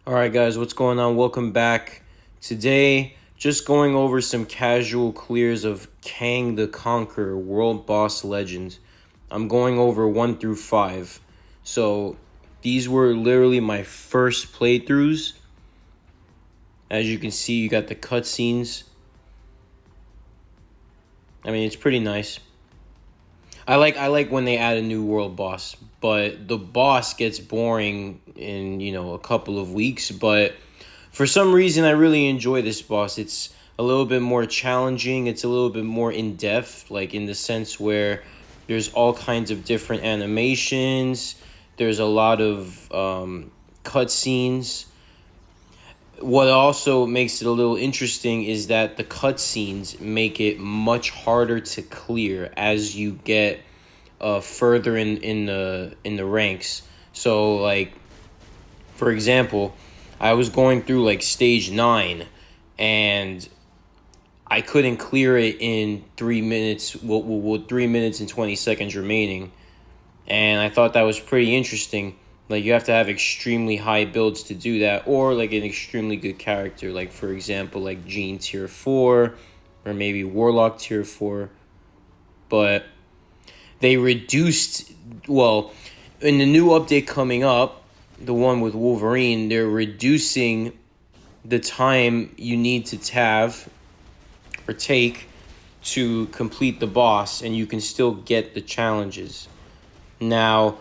Alright guys, what's going on? Welcome back. Today, just going over some casual clears of Kang the Conqueror, World Boss Legend. I'm going over 1 through 5. So, these were literally my first playthroughs. As you can see, you got the cutscenes. I mean, it's pretty nice. I like when they add a new world boss, but the boss gets boring in, a couple of weeks, but for some reason I really enjoy this boss. It's a little bit more challenging, it's a little bit more in-depth, like in the sense where there's all kinds of different animations, there's a lot of cutscenes. What also makes it a little interesting is that the cutscenes make it much harder to clear as you get further in the ranks. So like, for example, I was going through like stage 9 and I couldn't clear it in 3 minutes, 3 minutes and 20 seconds remaining. And I thought that was pretty interesting. Like, you have to have extremely high builds to do that, or like an extremely good character, like for example, like Gene tier 4, or maybe Warlock tier 4. But they reduced, well, in the new update coming up, the one with Wolverine, they're reducing the time you need to have or take to complete the boss, and you can still get the challenges. Now,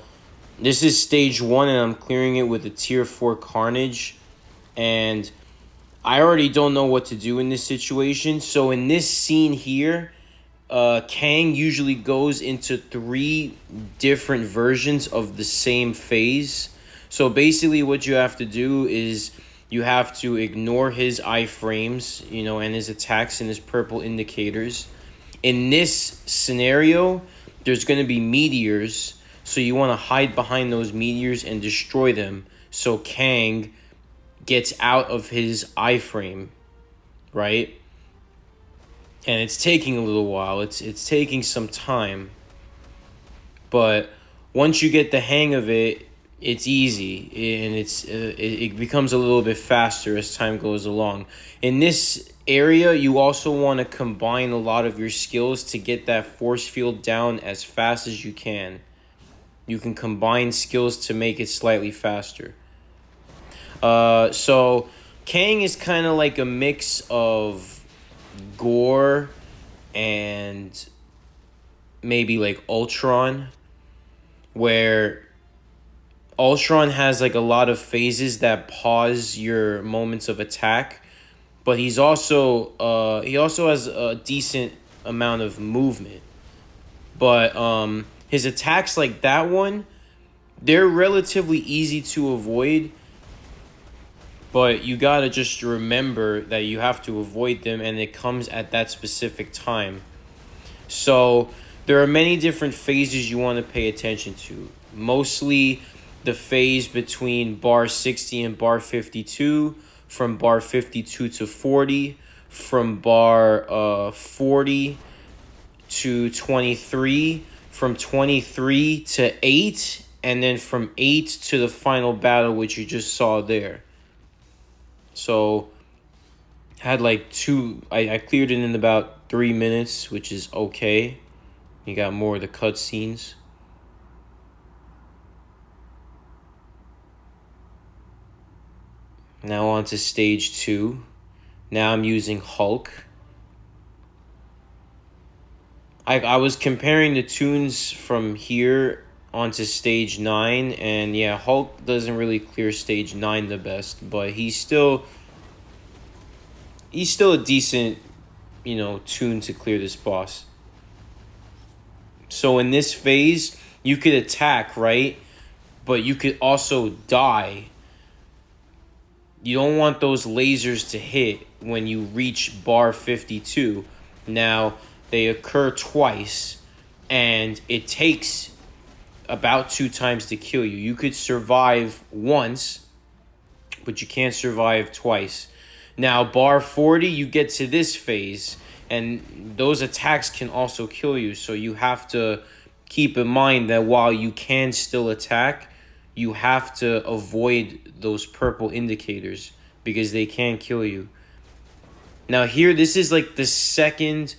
this is stage 1, and I'm clearing it with a tier 4 Carnage. And I already don't know what to do in this situation. So in this scene here, Kang usually goes into 3 different versions of the same phase. So basically what you have to do is you have to ignore his iframes, and his attacks and his purple indicators. In this scenario, there's going to be meteors. So you want to hide behind those meteors and destroy them so Kang gets out of his iframe, right? And it's taking a little while. It's taking some time. But once you get the hang of it, it's easy, and it becomes a little bit faster as time goes along. In this area, you also want to combine a lot of your skills to get that force field down as fast as you can. You can combine skills to make it slightly faster. So Kang is kind of like a mix of Gore and maybe like Ultron, where Ultron has like a lot of phases that pause your moments of attack, but he also has a decent amount of movement. But his attacks like that one, they're relatively easy to avoid, but you gotta just remember that you have to avoid them, and it comes at that specific time. So there are many different phases you want to pay attention to. Mostly the phase between bar 60 and bar 52, from bar 52 to 40, from bar 40 to 23, from 23 to 8, and then from 8 to the final battle, which you just saw there. So, had like I cleared it in about 3 minutes, which is okay. You got more of the cutscenes. Now on to stage 2. Now I'm using Hulk. I was comparing the tunes from here onto stage 9, and yeah, Hulk doesn't really clear stage 9 the best, but he's still a decent, tune to clear this boss. So in this phase, you could attack, right? But you could also die. You don't want those lasers to hit when you reach bar 52. Now, they occur twice, and it takes about 2 times to kill you. You could survive once, but you can't survive twice. Now, bar 40, you get to this phase, and those attacks can also kill you. So you have to keep in mind that while you can still attack, you have to avoid those purple indicators because they can kill you. Now here, this is like the second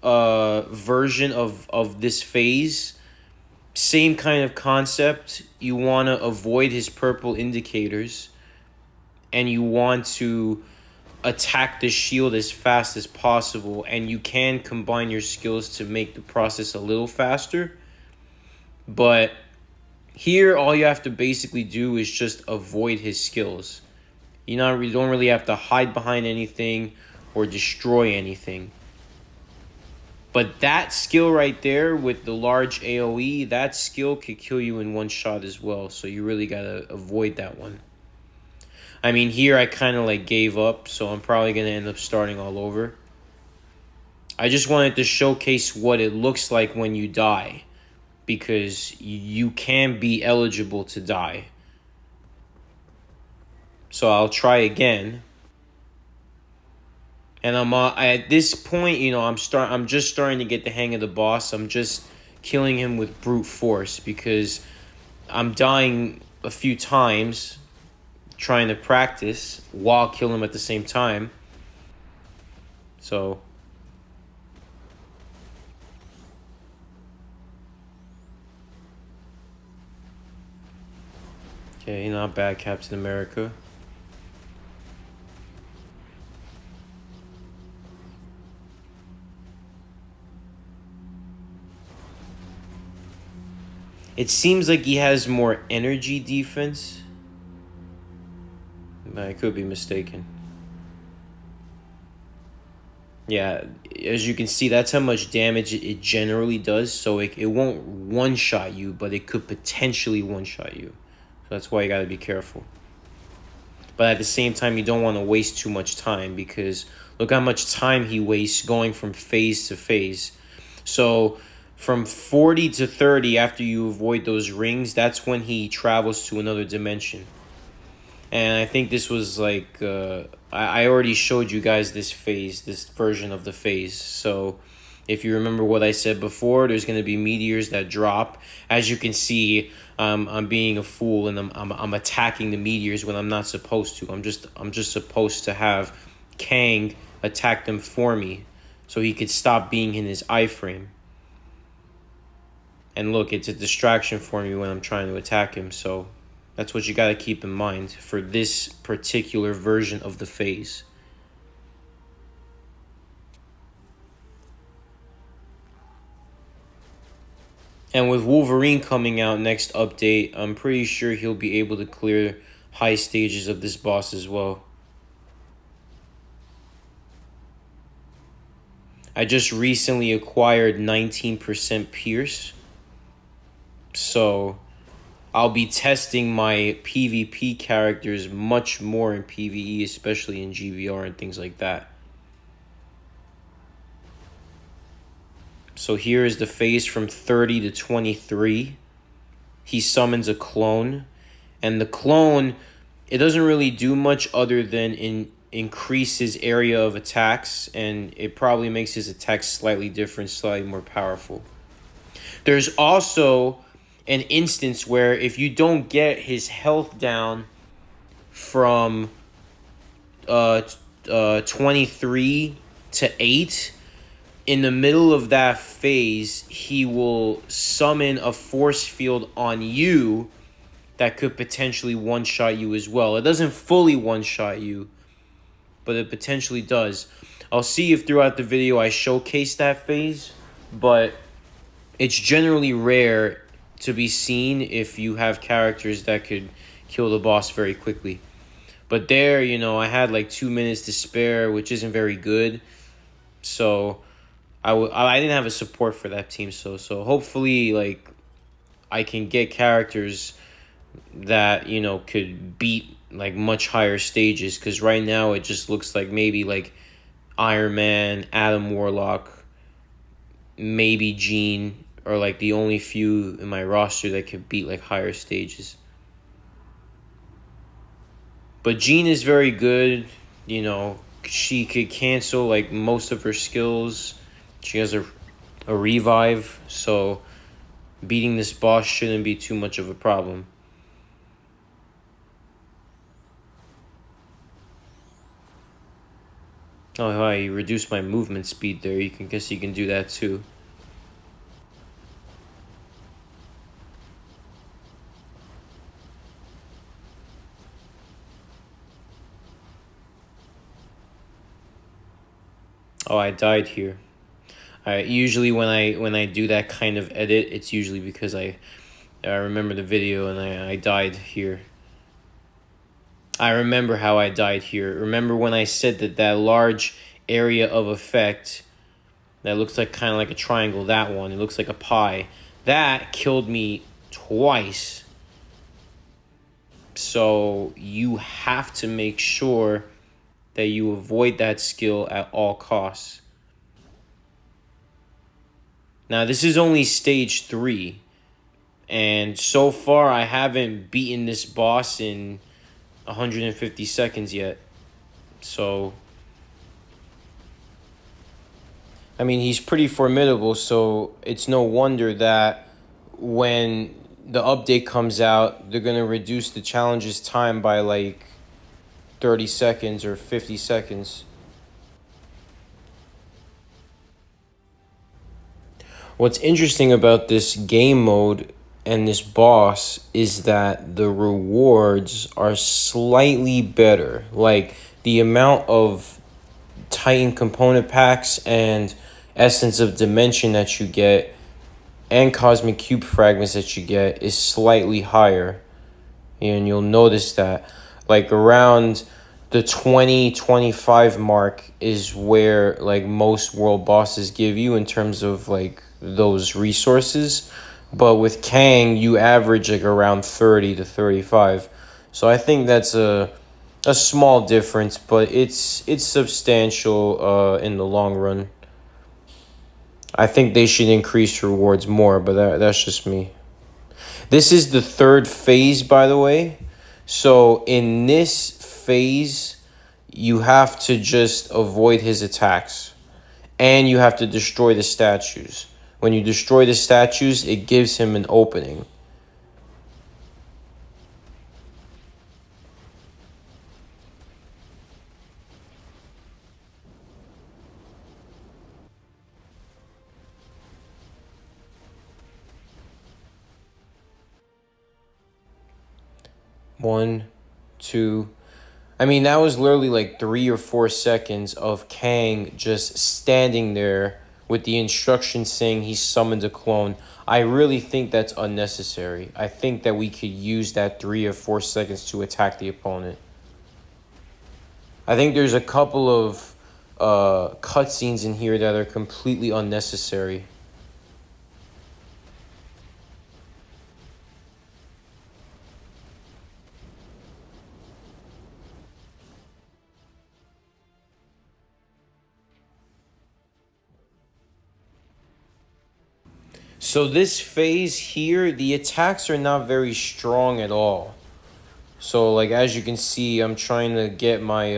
version of this phase. Same kind of concept. You want to avoid his purple indicators, and you want to attack the shield as fast as possible, and you can combine your skills to make the process a little faster. But here, all you have to basically do is just avoid his skills. You don't really have to hide behind anything or destroy anything. But that skill right there with the large AoE, that skill could kill you in one shot as well. So you really gotta avoid that one. I mean, here I kind of like gave up, so I'm probably gonna end up starting all over. I just wanted to showcase what it looks like when you die, because you can be eligible to die. So I'll try again. And I'm at this point, you know, I'm just starting to get the hang of the boss. I'm just killing him with brute force because I'm dying a few times trying to practice while kill him at the same time. So okay, not bad, Captain America. It seems like he has more energy defense, but I could be mistaken. Yeah, as you can see, that's how much damage it generally does. So it won't one-shot you, but it could potentially one-shot you. So that's why you gotta be careful. But at the same time, you don't want to waste too much time, because look how much time he wastes going from phase to phase. So from 40 to 30, after you avoid those rings, that's when he travels to another dimension. And I think this was like, I already showed you guys this phase, this version of the phase. So if you remember what I said before, there's going to be meteors that drop. As you can see, I'm being a fool, and I'm attacking the meteors when I'm not supposed to. I'm just supposed to have Kang attack them for me, so he could stop being in his iframe. And look, it's a distraction for me when I'm trying to attack him. So that's what you got to keep in mind for this particular version of the phase. And with Wolverine coming out next update, I'm pretty sure he'll be able to clear high stages of this boss as well. I just recently acquired 19% Pierce, so I'll be testing my PvP characters much more in PvE, especially in GBR and things like that. So here is the phase from 30 to 23. He summons a clone, and the clone, it doesn't really do much other than increase his area of attacks, and it probably makes his attacks slightly different, slightly more powerful. There's also an instance where if you don't get his health down from 23 to 8, in the middle of that phase, he will summon a force field on you that could potentially one-shot you as well. It doesn't fully one-shot you, but it potentially does. I'll see if throughout the video I showcase that phase, but it's generally rare to be seen if you have characters that could kill the boss very quickly. But there, you know, I had like 2 minutes to spare, which isn't very good. So I didn't have a support for that team. So hopefully, like, I can get characters that, you know, could beat like much higher stages, because right now it just looks like maybe like Iron Man, Adam Warlock, maybe Jean, or like the only few in my roster that could beat like higher stages. But Jean is very good, you know, she could cancel like most of her skills. She has a revive, so beating this boss shouldn't be too much of a problem. Oh, hi, you reduced my movement speed there. You can guess you can do that too. Oh, I died here. I usually when I do that kind of edit, it's usually because I remember the video and I died here. I remember how I died here. Remember when I said that that large area of effect that looks like kind of like a triangle, that one, it looks like a pie. That killed me twice. So you have to make sure that you avoid that skill at all costs. Now, this is only stage 3, and so far I haven't beaten this boss in 150 seconds yet. So, I mean, he's pretty formidable, so it's no wonder that when the update comes out, they're going to reduce the challenge's time by like 30 seconds or 50 seconds. What's interesting about this game mode and this boss is that the rewards are slightly better. Like the amount of Titan component packs and Essence of Dimension that you get and Cosmic Cube fragments that you get is slightly higher. And you'll notice that like around the 20-25 mark is where like most world bosses give you in terms of like those resources, but with Kang you average like around 30 to 35. So I think that's a small difference, but it's substantial in the long run. I think they should increase rewards more, but that's just me. This is the third phase, by the way. So in this phase, you have to just avoid his attacks. And you have to destroy the statues. When you destroy the statues, it gives him an opening. One, two. I mean, that was literally like 3 or 4 seconds of Kang just standing there with the instructions saying he summoned a clone. I really think that's unnecessary. I think that we could use that 3 or 4 seconds to attack the opponent. I think there's a couple of cutscenes in here that are completely unnecessary. So this phase here, the attacks are not very strong at all. So like as you can see, I'm trying to get my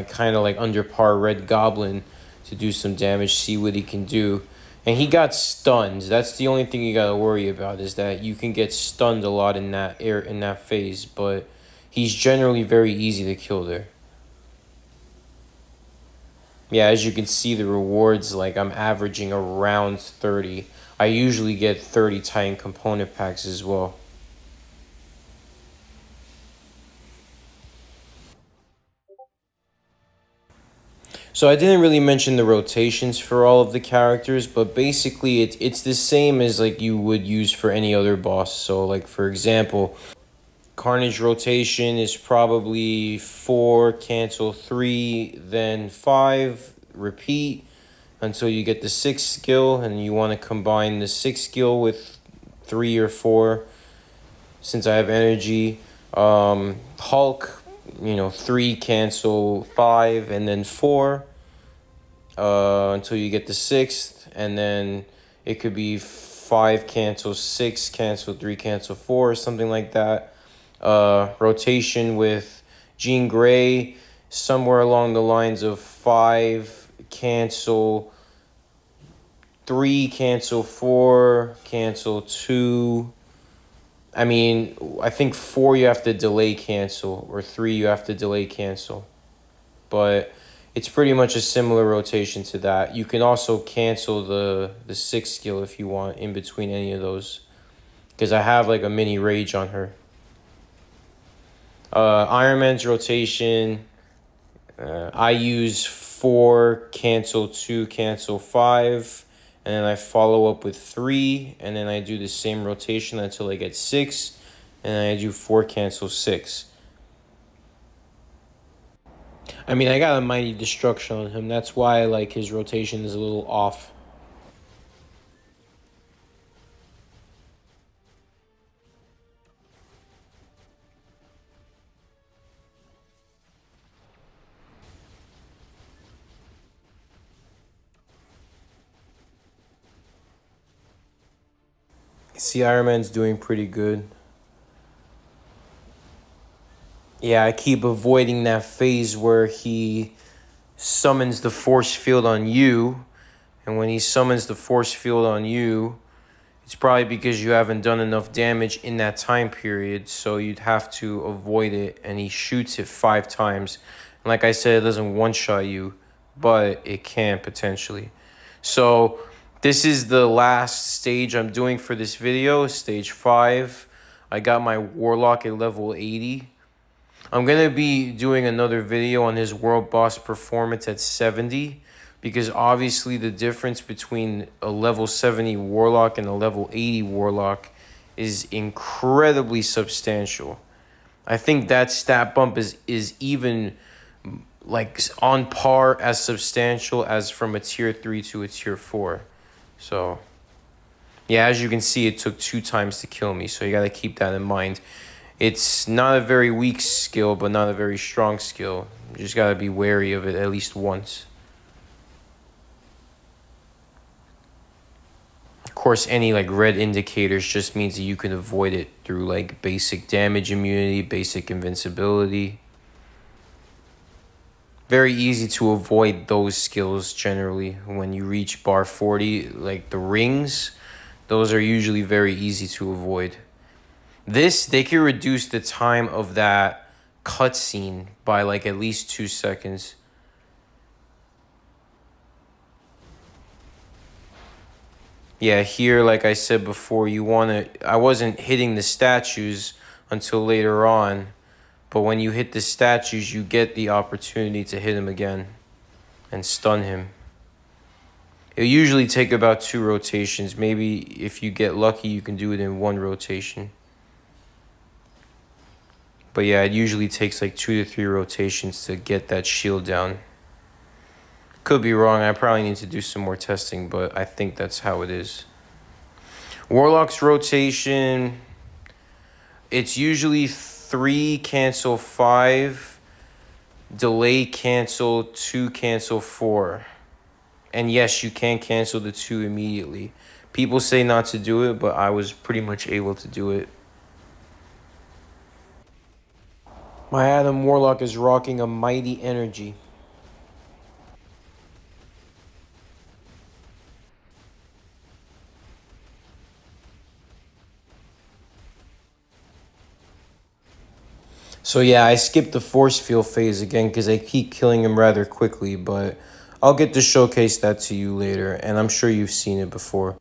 kind of like under par red goblin to do some damage, see what he can do. And he got stunned. That's the only thing you gotta worry about, is that you can get stunned a lot in that phase, but he's generally very easy to kill there. Yeah, as you can see, the rewards, like I'm averaging around 30. I usually get 30 Titan component packs as well. So I didn't really mention the rotations for all of the characters, but basically it's the same as like you would use for any other boss. So like for example, Carnage rotation is probably 4, cancel 3, then 5, repeat until you get the 6th skill, and you want to combine the 6th skill with 3 or 4 since I have energy. Hulk, 3, cancel 5, and then 4 until you get the 6th, and then it could be 5, cancel 6, cancel 3, cancel 4, or something like that. Rotation with Jean Grey, somewhere along the lines of 5, cancel 3, cancel 4, cancel 2. I mean, I think 4 you have to delay cancel, or 3 you have to delay cancel. But It's pretty much a similar rotation to that. You can also cancel the 6 skill if you want in between any of those. Because I have like a mini rage on her. Iron Man's rotation, I use 4, cancel 2, cancel 5. And then I follow up with 3. And then I do the same rotation until I get 6. And then I do 4, cancel 6. I mean, I got a Mighty Destruction on him. That's why, like, his rotation is a little off. See, Iron Man's doing pretty good. Yeah, I keep avoiding that phase where he summons the force field on you. And when he summons the force field on you, it's probably because you haven't done enough damage in that time period, so you'd have to avoid it, and he shoots it 5 times. And like I said, it doesn't one-shot you, but it can potentially. So this is the last stage I'm doing for this video, stage 5. I got my Warlock at level 80. I'm going to be doing another video on his world boss performance at 70. Because obviously the difference between a level 70 Warlock and a level 80 Warlock is incredibly substantial. I think that stat bump is even like on par as substantial as from a tier 3 to a tier 4. So yeah, as you can see, it took 2 times to kill me. So you got to keep that in mind. It's not a very weak skill, but not a very strong skill. You just got to be wary of it at least once. Of course, any like red indicators just means that you can avoid it through like basic damage immunity, basic invincibility. Very easy to avoid those skills generally when you reach bar 40. Like the rings, those are usually very easy to avoid. They can reduce the time of that cutscene by like at least 2 seconds. Yeah, here, like I said before, you want to... I wasn't hitting the statues until later on. But when you hit the statues, you get the opportunity to hit him again and stun him. It'll usually take about 2 rotations. Maybe if you get lucky, you can do it in 1 rotation. But yeah, it usually takes like 2 to 3 rotations to get that shield down. Could be wrong. I probably need to do some more testing, but I think that's how it is. Warlock's rotation, it's usually 3, cancel 5, delay, cancel 2, cancel 4. And yes, you can cancel the 2 immediately. People say not to do it, but I was pretty much able to do it. My Adam Warlock is rocking a Mighty Energy. So yeah, I skipped the force field phase again because I keep killing him rather quickly, but I'll get to showcase that to you later, and I'm sure you've seen it before.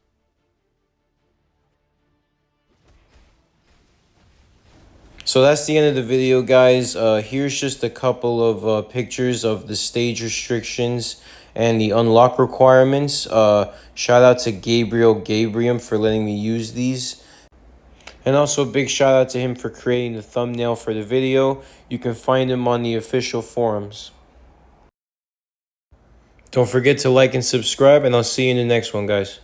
So that's the end of the video, guys. Here's just a couple of pictures of the stage restrictions and the unlock requirements. Shout out to Gabrium for letting me use these. And also a big shout out to him for creating the thumbnail for the video. You can find him on the official forums. Don't forget to like and subscribe, and I'll see you in the next one, guys.